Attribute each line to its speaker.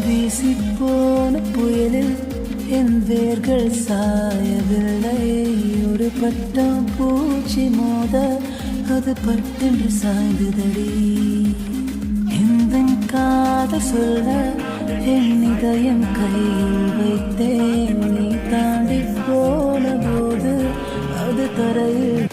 Speaker 1: வீசிப்போன புயலில் என் வேர்கள் சாயவில்லை. ஒரு பட்டம் பூச்சி மோத அது பட்டென்று சாய்ந்ததடி. எந்த காதல் சொல்ல என் இதயம் கையில் வைத்தேன். நீ தாண்டி போன போது அது தரையில்